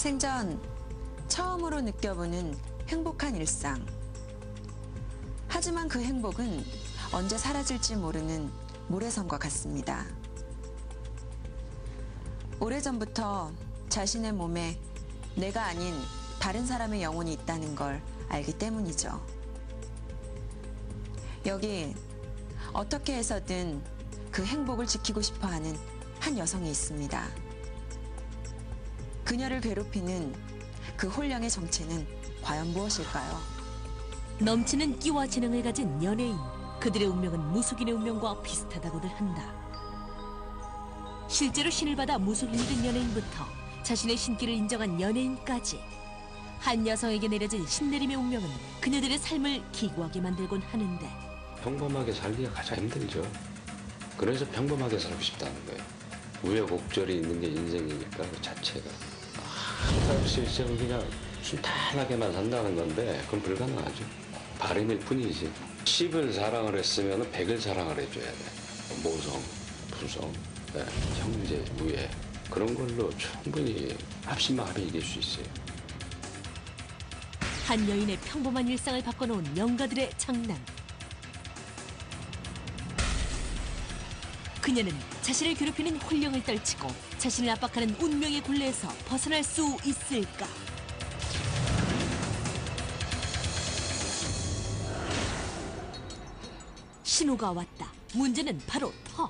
생전 처음으로 느껴보는 행복한 일상. 하지만 그 행복은 언제 사라질지 모르는 모래성과 같습니다. 오래전부터 자신의 몸에 내가 아닌 다른 사람의 영혼이 있다는 걸 알기 때문이죠. 여기 어떻게 해서든 그 행복을 지키고 싶어 하는 한 여성이 있습니다. 그녀를 괴롭히는 그 혼량의 정체는 과연 무엇일까요? 넘치는 끼와 재능을 가진 연예인. 그들의 운명은 무속인의 운명과 비슷하다고들 한다. 실제로 신을 받아 무속인이 된 연예인부터 자신의 신기를 인정한 연예인까지 한 여성에게 내려진 신내림의 운명은 그녀들의 삶을 기구하게 만들곤 하는데, 평범하게 살기가 가장 힘들죠. 그래서 평범하게 살고 싶다는 거예요. 우여곡절이 있는 게 인생이니까 그 자체가. 실제로 그냥 순탄하게만 산다는 건데 그건 불가능하죠. 바람일 뿐이지. 10을 사랑을 했으면 100을 사랑을 해줘야 돼. 모성, 부성, 네, 형제, 무예 그런 걸로 충분히 합심하면 이길 수 있어요. 한 여인의 평범한 일상을 바꿔놓은 영가들의 장난. 그녀는 자신을 괴롭히는 혼령을 떨치고 자신을 압박하는 운명의 굴레에서 벗어날 수 있을까? 신호가 왔다. 문제는 바로 터.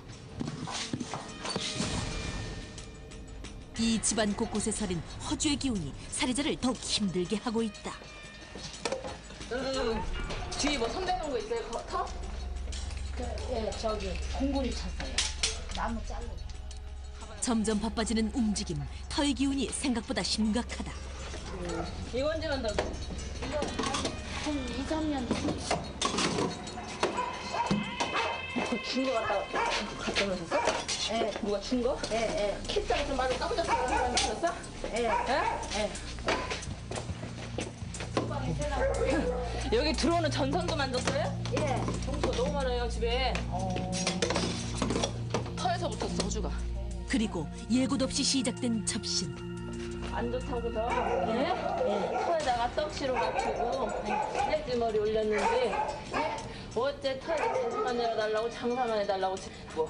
이 집안 곳곳에 서린 허주의 기운이 살해자를 더욱 힘들게 하고 있다. 뒤에 뭐 손대는 거 있어요? 터? 예, 저기 공군이 찼어요. 나무 자르고. 점점 바빠지는 움직임. 터의 기운이 생각보다 심각하다. 이거 언제 간다고? 이거 한 2, 3년 그 준 거 갖다 놓으셨어? 예, 누가 준 거? 예. kit장에서 말로 깜짝 놀란 사람이 있었어? 예. 여기 들어오는 전선도 만졌어요? 예. 정수가 너무 많아요 집에. 터에서 붙었어 호주가. 그리고 예고도 없이 시작된 접신. 안 좋다고서 터에다가 떡시로 맞추고 해지머리 올렸는데 어째 터에다 장사만 내려달라고 장사만 해달라고 뭐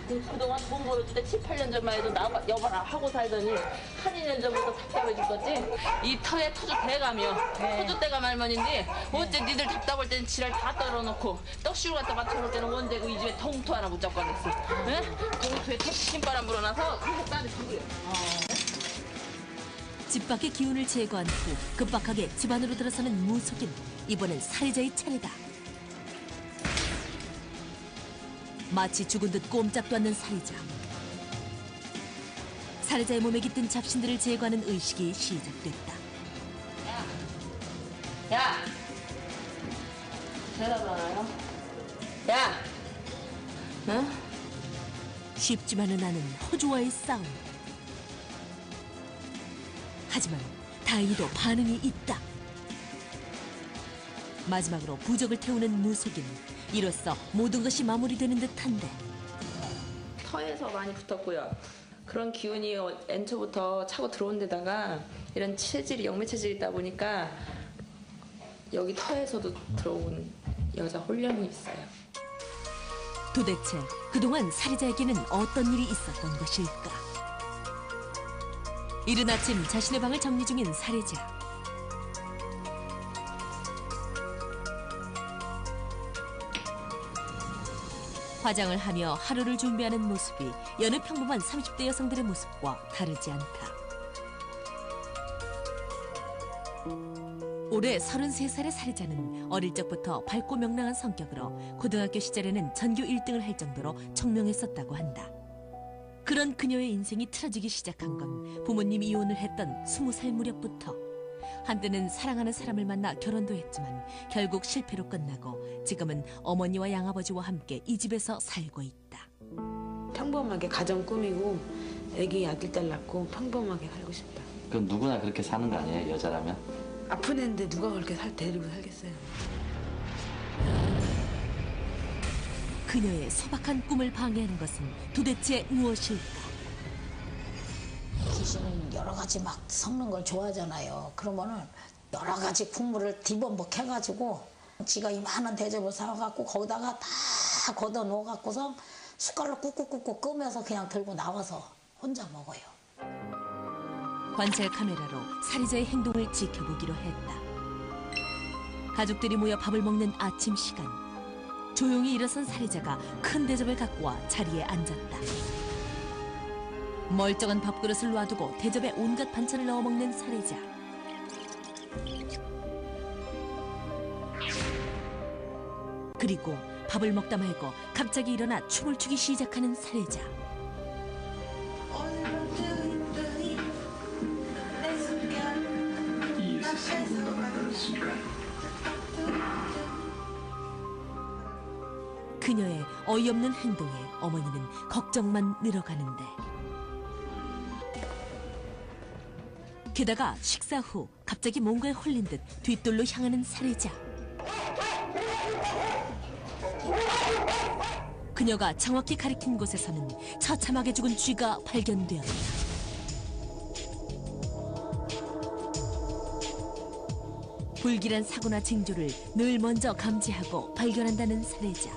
그동안 돈 벌어줄 때 7, 8년 전만 해도 나 여봐라 하고 살더니 한 2년 전부터 답답해 죽겠지. 이 터에 터주 대가며 터주 대가 말만인데 어째 니들 답답할 때는 지랄 다 떨어놓고 떡시로 갖다 맞춰놓을 때는 원재고 이 집에 통투 하나 못 잡고 앉았어. 통투에 터치 신바람 불어나서 그렇게 따뜻해 그래. 집 밖의 기운을 제거한 후 급박하게 집 안으로 들어서는 무속인. 이번엔 살해자의 차례다. 마치 죽은 듯 꼼짝도 않는 살해자. 살해자의 몸에 깃든 잡신들을 제거하는 의식이 시작됐다. 야! 대답을 안 해요? 야! 응? 쉽지만은 않은 허주와의 싸움. 하지만 다행히도 반응이 있다. 마지막으로 부적을 태우는 무속인. 이로써 모든 것이 마무리되는 듯한데, 터에서 많이 붙었고요. 그런 기운이 엔초부터 차고 들어온 데다가 이런 체질이 영매 체질이 있다 보니까 여기 터에서도 들어온 여자 혼령이 있어요. 도대체 그동안 살해자에게는 어떤 일이 있었던 것일까? 이른 아침 자신의 방을 정리 중인 살해자. 화장을 하며 하루를 준비하는 모습이 여느 평범한 30대 여성들의 모습과 다르지 않다. 올해 33살의 살해자는 어릴 적부터 밝고 명랑한 성격으로 고등학교 시절에는 전교 1등을 할 정도로 청명했었다고 한다. 그런 그녀의 인생이 틀어지기 시작한 건 부모님이 이혼을 했던 20살 무렵부터. 한때는 사랑하는 사람을 만나 결혼도 했지만 결국 실패로 끝나고 지금은 어머니와 양아버지와 함께 이 집에서 살고 있다. 평범하게 가정 꾸미고 애기 아들 딸 낳고 평범하게 살고 싶다. 그건 누구나 그렇게 사는 거 아니에요, 여자라면? 아픈 애인데 누가 그렇게 데리고 살겠어요. 그녀의 소박한 꿈을 방해하는 것은 도대체 무엇일까? 귀신은 여러 가지 막 섞는 걸 좋아하잖아요. 그러면은 여러 가지 국물을 뒤범벅 해가지고 지가 이만한 대접을 사갖고 거기다가 다 걷어 놓아갖고서 숟갈로 꾹꾹꾹꾹 끄면서 그냥 들고 나와서 혼자 먹어요. 관찰 카메라로 살인자의 행동을 지켜보기로 했다. 가족들이 모여 밥을 먹는 아침 시간. 조용히 일어선 살인자가 큰 대접을 갖고 와 자리에 앉았다. 멀쩡한 밥그릇을 놔두고 대접에 온갖 반찬을 넣어 먹는 살인자. 그리고 밥을 먹다 말고 갑자기 일어나 춤을 추기 시작하는 살인자. 그녀의 어이없는 행동에 어머니는 걱정만 늘어가는데 게다가 식사 후 갑자기 뭔가에 홀린 듯 뒷돌로 향하는 살인자. 그녀가 정확히 가리킨 곳에서는 처참하게 죽은 쥐가 발견되었다. 불길한 사고나 징조를 늘 먼저 감지하고 발견한다는 살해자.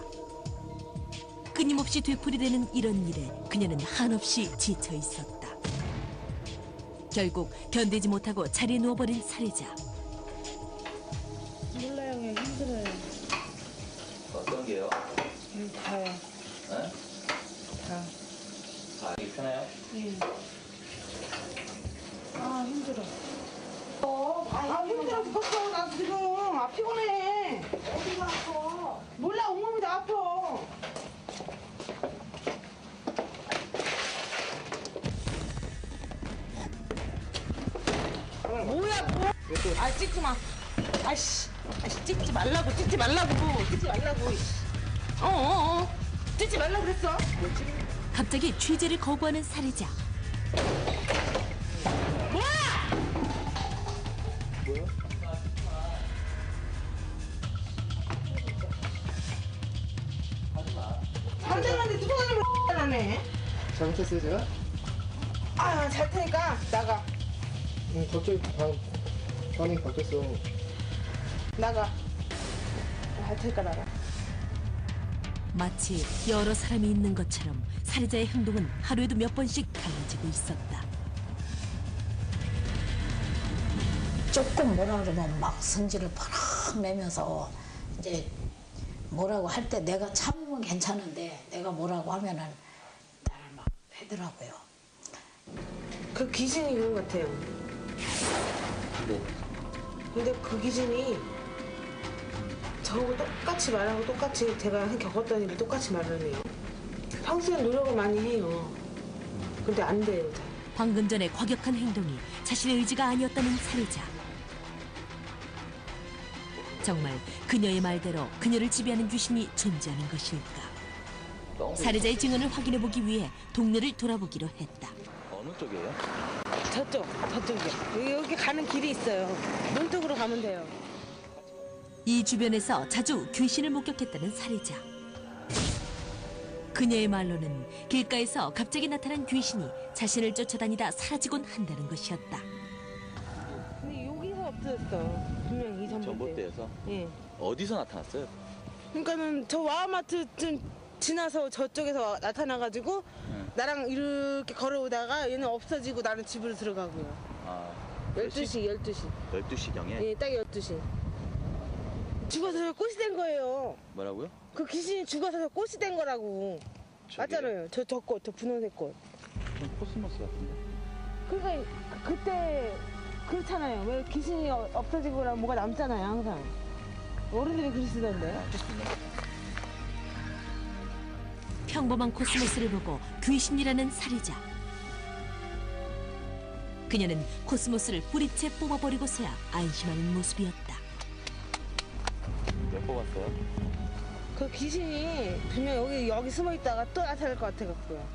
끊임없이 되풀이되는 이런 일에 그녀는 한없이 지쳐 있었다. 결국 견디지 못하고 자리에 누워버린 살해자. 몰라요. 그냥 힘들어요. 어떤 게요? 다요. 네? 다. 아, 이게 편해요? 예. 아 힘들어. 아 힘들어 죽겠어. 나 지금 피곤해. 어디가 아파? 몰라 온몸이 다 아파. 뭐야 뭐? 아 찍지 마. 아이씨 찍지 말라고 찍지 말라고 찍지 말라고. 찍지 말라고 그랬어. 갑자기 취재를 거부하는 살해자. 반장한테 누가 가는 하네. 잘못했어요 제가? 아 잘 테니까 나가. 갑자기 반응이 바뀌었어. 나가. 잘 테니까 나가. 마치 여러 사람이 있는 것처럼 살해자의 행동은 하루에도 몇 번씩 달라지고 있었다. 조금 뭐라 그러면 막 성질을 팍 내면서 이제 뭐라고 할 때 내가 참으면 괜찮은데 내가 뭐라고 하면은 나를 막 패더라고요. 그 귀신이 그런 것 같아요. 네. 근데 그 귀신이 저하고 똑같이 말하고 똑같이 제가 겪었던 일을 똑같이 말을 해요. 평소에 노력을 많이 해요. 근데 안 돼요. 잘. 방금 전의 과격한 행동이 자신의 의지가 아니었다는 살해자. 정말 그녀의 말대로 그녀를 지배하는 귀신이 존재하는 것일까? 살해자의 증언을 확인해보기 위해 동네를 돌아보기로 했다. 어느 쪽이에요? 저쪽이요. 여기 가는 길이 있어요. 논쪽으로 가면 돼요. 이 주변에서 자주 귀신을 목격했다는 살해자. 그녀의 말로는 길가에서 갑자기 나타난 귀신이 자신을 쫓아다니다 사라지곤 한다는 것이었다. 근데 여기서 없어졌어. 분명히 전봇대에서? 예. 어디서 나타났어요? 그러니까는 저 와마트 좀 지나서 저쪽에서 나타나가지고 나랑 이렇게 걸어오다가 얘는 없어지고 나는 집으로 들어가고요. 아, 12시. 12시경에? 예, 딱 12시. 죽어서 꽃이 된 거예요. 뭐라고요? 그 귀신이 죽어서 꽃이 된 거라고. 맞잖아요. 저 꽃, 저 분홍색 꽃. 코스모스 같은데? 그러니까 그때 그렇잖아요. 왜 귀신이 없어지고 나면 뭐가 남잖아요, 항상. 어른들이 그러시던데. 평범한 코스모스를 보고 귀신이라는 살해자. 그녀는 코스모스를 뿌리채 뽑아버리고서야 안심하는 모습이었다. 몇 뽑았어요? 그 귀신이 분명 여기 숨어 있다가 또 나타날 것 같아갖고요.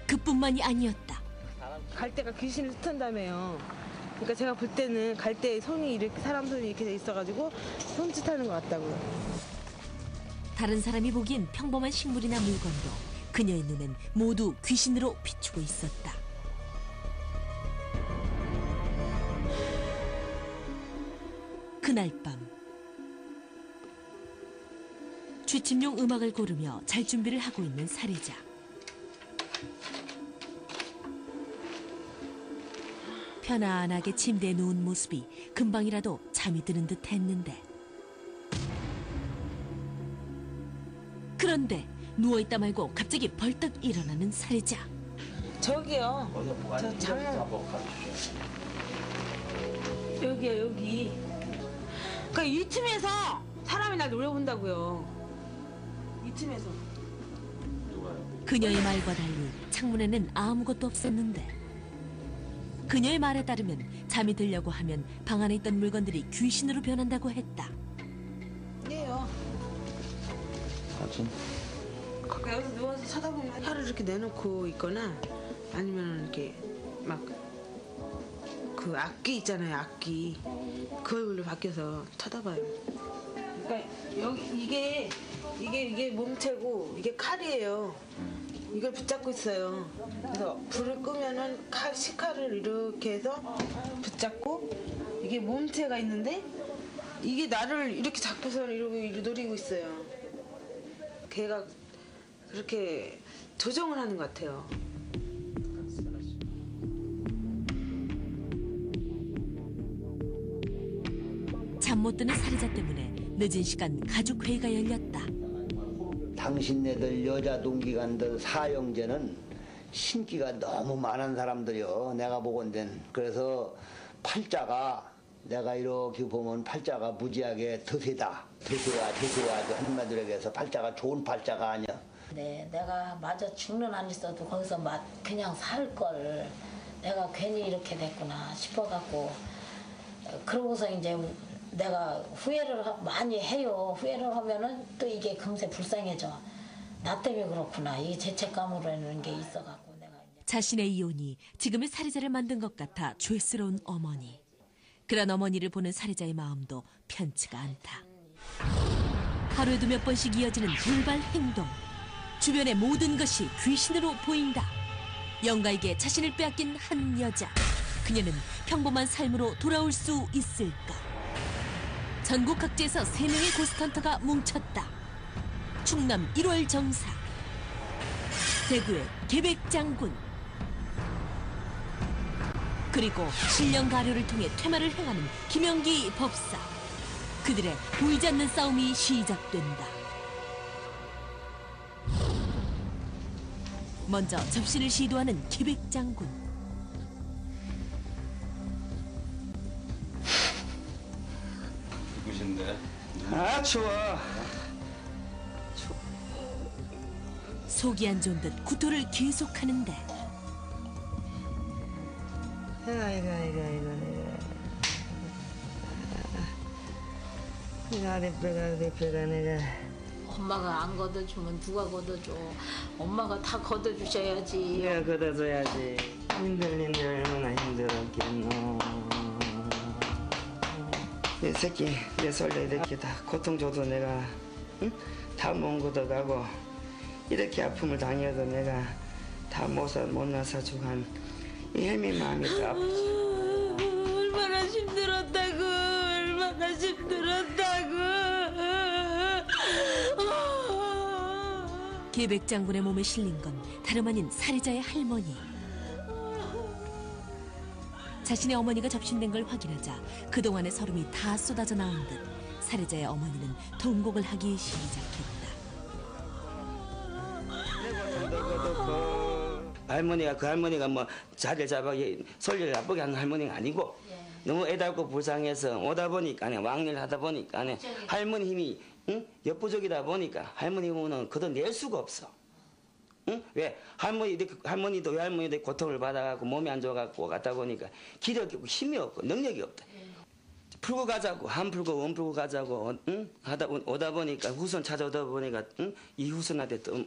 그뿐만이 아니었다. 갈대가 귀신을 흩은다며요. 그러니까 제가 볼 때는 갈대 손이 이렇게 사람 손이 이렇게 돼 있어가지고 손짓하는 것 같다고요. 다른 사람이 보기엔 평범한 식물이나 물건도 그녀의 눈엔 모두 귀신으로 비추고 있었다. 그날 밤 취침용 음악을 고르며 잘 준비를 하고 있는 살해자. 편안하게 침대에 누운 모습이 금방이라도 잠이 드는 듯 했는데, 그런데 누워있다 말고 갑자기 벌떡 일어나는 살해자. 저기요. 저 장롱. 여기요, 여기. 그러니까 이 틈에서 사람이 날 노려본다고요. 이 틈에서. 그녀의 말과 달리 창문에는 아무것도 없었는데, 그녀의 말에 따르면 잠이 들려고 하면 방 안에 있던 물건들이 귀신으로 변한다고 했다. 예요. 사진? 그러니까 여기서 누워서 쳐다보면 혀를 이렇게 내놓고 있거나 아니면 이렇게 막 그 악기 있잖아요, 악기. 그 얼굴로 바뀌어서 쳐다봐요. 그러니까 여기 이게 몸체고 이게 칼이에요. 이걸 붙잡고 있어요. 그래서 불을 끄면은 식칼을 이렇게 해서 붙잡고 이게 몸체가 있는데 이게 나를 이렇게 잡고서 이러고 노리고 있어요. 걔가 그렇게 조정을 하는 것 같아요. 잠 못 드는 살해자 때문에 늦은 시간 가족 회의가 열렸다. 당신네들 여자 동기간들 사형제는 신기가 너무 많은 사람들이요. 내가 보건된. 그래서 팔자가 내가 이렇게 보면 팔자가 무지하게 드세다. 드세야 한마디로 해서 팔자가 좋은 팔자가 아니야. 네, 내가 마저 죽는 안 있어도 거기서 그냥 살 걸. 내가 괜히 이렇게 됐구나 싶어갖고 그러고서 이제 내가 후회를 많이 해요. 후회를 하면은 또 이게 금세 불쌍해져. 나 때문에 그렇구나. 이 죄책감으로는 게 있어갖고 내가 이제. 자신의 이혼이 지금의 살해자를 만든 것 같아 죄스러운 어머니. 그런 어머니를 보는 살해자의 마음도 편치가 않다. 하루에도 몇 번씩 이어지는 돌발 행동. 주변의 모든 것이 귀신으로 보인다. 영가에게 자신을 빼앗긴 한 여자. 그녀는 평범한 삶으로 돌아올 수 있을까? 전국 각지에서 3명의 고스트헌터가 뭉쳤다. 충남 1월 정사, 대구의 계백장군, 그리고 신령 가료를 통해 퇴마를 행하는 김영기 법사. 그들의 보이지 않는 싸움이 시작된다. 먼저 접신을 시도하는 계백장군. 누구신데? 아 추워. 속이 안 좋은 듯 구토를 계속하는데 내 배가 내가. 엄마가 안 걷어주면 누가 걷어줘. 엄마가 다 걷어주셔야지. 네가 걷어줘야지. 힘들린데 얼마나 힘들었겠노. 내 새끼 내 솔려 이렇게 다 고통 줘도 내가 응? 다 못 걷어가고 이렇게 아픔을 당해도 내가 다 못 나서 한 이 헬미 마음이 또 아프지. 얼마나 힘들었다고. 얼마나 힘들었다고. 계백장군의 몸에 실린 건 다름 아닌 살해자의 할머니. 자신의 어머니가 접신된 걸 확인하자 그동안의 서름이 다 쏟아져 나온 듯 살해자의 어머니는 통곡을 하기 시작했다. 할머니가 그 할머니가 뭐 자리를 잡아 솔리를 나쁘게 하는 할머니가 아니고 너무 애달고 불쌍해서 오다 보니까 왕래를 하다 보니까 할머니 힘이 응? 역부족이다 보니까 할머니 힘은 걷어낼 수가 없어. 응? 왜 할머니도 외할머니도 고통을 받아갖고 몸이 안 좋아갖고 갔다 보니까 기력이 없고 힘이 없고 능력이 없다. 풀고 가자고 한 풀고 원 풀고 가자고 응? 오다 보니까 후손 찾아오다 보니까 응? 이 후손한테 또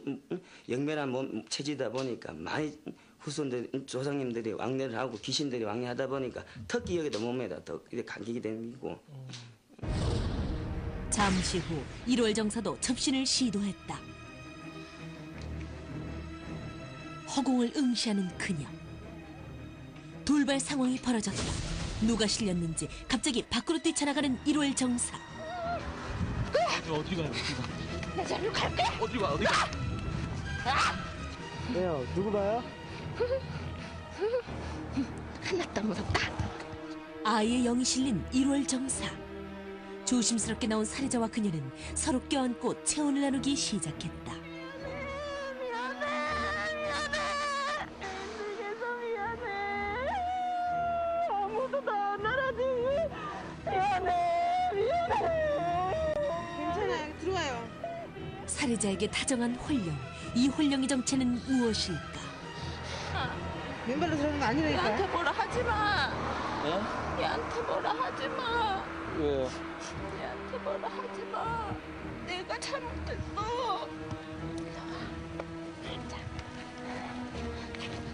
영면한 몸 체질이다 보니까 많이 후손들 조상님들이 왕래를 하고 귀신들이 왕래하다 보니까 특히 여기다 몸에다 더 감기게 되는 거고. 잠시 후 1월 정사도 접신을 시도했다. 허공을 응시하는 그녀. 돌발 상황이 벌어졌다. 누가 실렸는지 갑자기 밖으로 뛰쳐나가는 1월 정사. 어디 가요? 나 저리로 갈 거야. 어디 가? 어디 가? 왜요? 누구 봐요? 하나도 안 무섭다. 아이의 영이 실린 1월 정사. 조심스럽게 나온 살해자와 그녀는 서로 껴안고 체온을 나누기 시작했다. 아무도 나 안 알아지. 미안해. 괜찮아요. 들어와요. 살해자에게 다정한 홀령. 이 홀령의 정체는 무엇일까? 맨발로 들어오는 거 아니라니까요. 얘한테 뭐라 하지 마. 네? 얘한테 뭐라 하지 마. 왜요? 얘한테 뭐라 하지 마. 내가 잘못했어.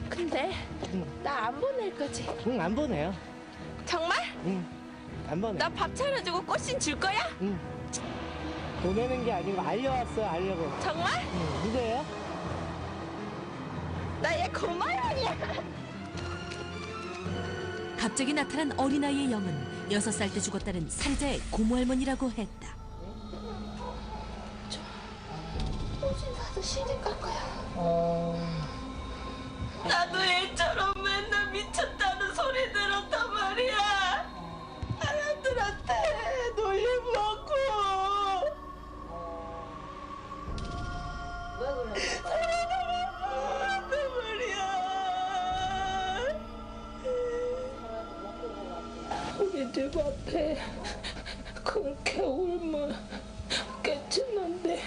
근데 나 안 보낼 거지? 응, 안 보내요. 정말? 응, 안 보내. 나 밥 차려주고 꽃신 줄 거야? 응. 보내는 게 아니고 알려왔어요, 알려고. 정말? 응, 누구예요? 나 얘 고마워야. 갑자기 나타난 어린아이의 영은 6살 때 죽었다는 살해자의 고모할머니라고 했다. 꽃신 사서 시집 갈 거야. 나도 얘처럼 맨날 미쳤다는 소리 들었단 말이야. 사람들한테 놀림받고. 왜 그래? 사람들한테 말이야. 우리 집 앞에 큰 개울물 깨쳤는데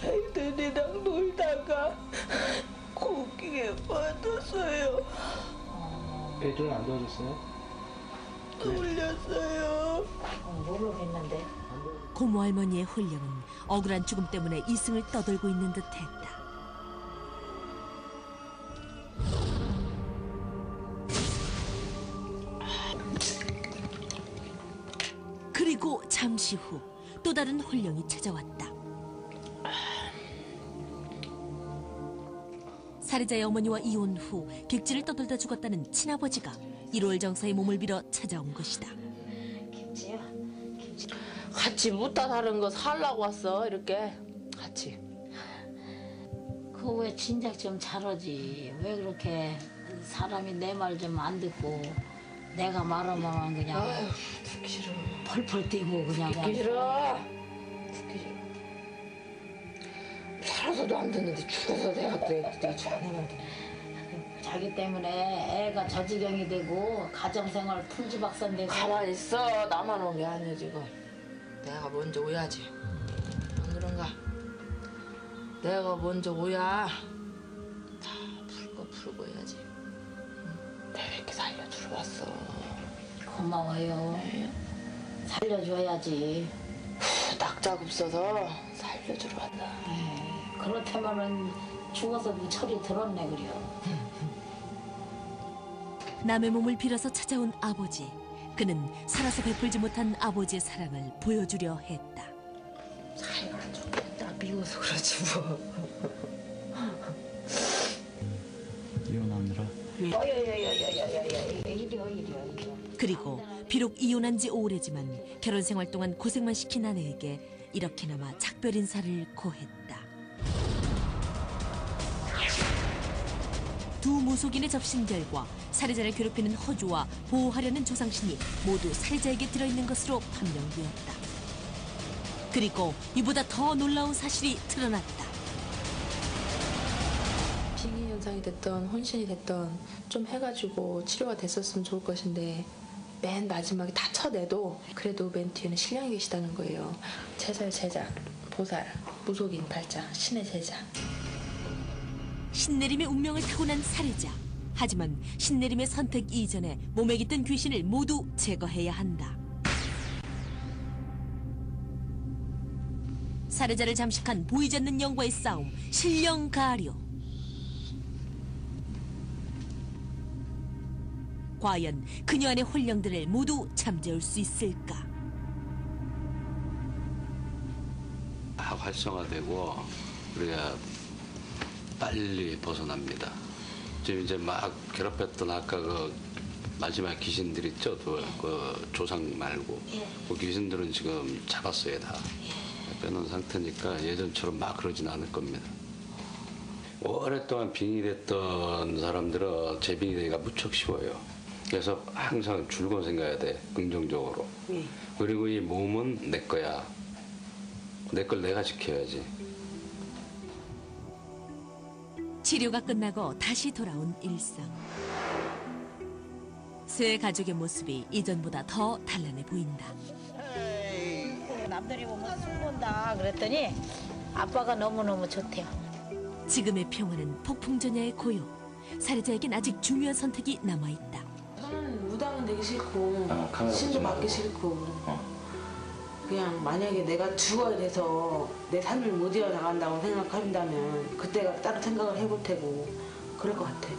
애들이랑 놀다가 고기에 빠졌어요. 애들은 안 도와줬어요? 울렸어요. 모르겠는데. 고모할머니의 홀령은 억울한 죽음 때문에 이승을 떠돌고 있는 듯했다. 그리고 잠시 후 또 다른 홀령이 찾아왔다. 살해자의 어머니와 이혼 후 객지를 떠돌다 죽었다는 친아버지가 1월 정사의 몸을 빌어 찾아온 것이다. 김치요? 김치. 같이 묻다 다른 거 살라고 왔어. 이렇게 같이. 그거 왜 진작 좀 잘하지? 왜 그렇게 사람이 내 말 좀 안 듣고 내가 말하면 그냥 아유, 듣기 싫어. 펄펄 뛰고 그냥. 듣기 싫어. 듣기 싫어. 살아서도 안 듣는데 죽어서 내가 좋아하는 자기 때문에 애가 저지경이 되고 가정생활 풍지박산 되고. 가만히 있어. 나만 온 게 아니야 지금. 내가 먼저 오야지. 안 그런가? 내가 먼저 오야. 다 풀 거 풀고 해야지. 내가 이렇게 살려주러 왔어. 고마워요. 살려줘야지. 낙작 없어서 살려주러 왔다. 그렇다면은 죽어서도 철이 들었네 그려. 남의 몸을 빌어서 찾아온 아버지. 그는 살아서 베풀지 못한 아버지의 사랑을 보여주려 했다. 사이가 안 좋겠다. 미워서 그러지 뭐. 이혼하느라. 그리고 비록 이혼한 지 오래지만 결혼 생활 동안 고생만 시킨 아내에게 이렇게나마 작별 인사를 고했다. 두 무속인의 접신 결과 살해자를 괴롭히는 허주와 보호하려는 조상신이 모두 살해자에게 들어있는 것으로 판명되었다. 그리고 이보다 더 놀라운 사실이 드러났다. 빙의 현상이 됐던 혼신이 됐던 좀 해가지고 치료가 됐었으면 좋을 것인데 맨 마지막에 다 쳐내도 그래도 맨 뒤에는 신령이 계시다는 거예요. 제자의 제자, 보살, 무속인 팔자, 신의 제자. 신내림의 운명을 타고난 살해자. 하지만 신내림의 선택 이전에 몸에 깃든 귀신을 모두 제거해야 한다. 살해자를 잠식한 보이지 않는 영과의 싸움, 신령가료. 과연 그녀 안의 혼령들을 모두 잠재울 수 있을까? 활성화되고 그래야 빨리 벗어납니다. 지금 이제 막 괴롭혔던 아까 그 마지막 귀신들 있죠? 그 조상 말고 그 귀신들은 지금 잡았어요 다. 빼놓은 상태니까 예전처럼 막 그러진 않을 겁니다. 오랫동안 빙이 됐던 사람들은 재빙이 되기가 무척 쉬워요. 그래서 항상 줄곧 생각해야 돼, 긍정적으로. 그리고 이 몸은 내 거야. 내 걸 내가 지켜야지. 치료가 끝나고 다시 돌아온 일상. 세 가족의 모습이 이전보다 더 단란해 보인다. 남들이 보면 술 본다 그랬더니 아빠가 너무너무 좋대요. 지금의 평화는 폭풍전야의 고요. 살해자에겐 아직 중요한 선택이 남아있다. 나는 무당은 되기 싫고 신도 받기 싫고 그냥 만약에 내가 죽어야 돼서 내 삶을 못 이어나간다고 생각한다면 그때가 따로 생각을 해볼 테고 그럴 것 같아.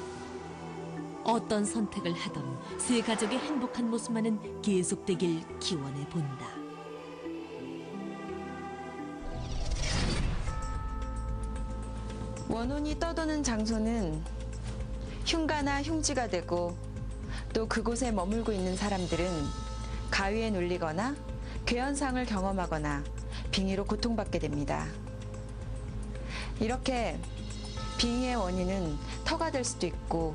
어떤 선택을 하던 세 가족의 행복한 모습만은 계속되길 기원해 본다. 원혼이 떠도는 장소는 흉가나 흉지가 되고 또 그곳에 머물고 있는 사람들은 가위에 눌리거나 괴현상을 경험하거나 빙의로 고통받게 됩니다. 이렇게 빙의의 원인은 터가 될 수도 있고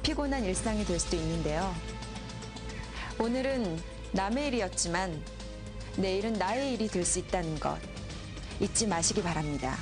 피곤한 일상이 될 수도 있는데요. 오늘은 남의 일이었지만 내일은 나의 일이 될 수 있다는 것 잊지 마시기 바랍니다.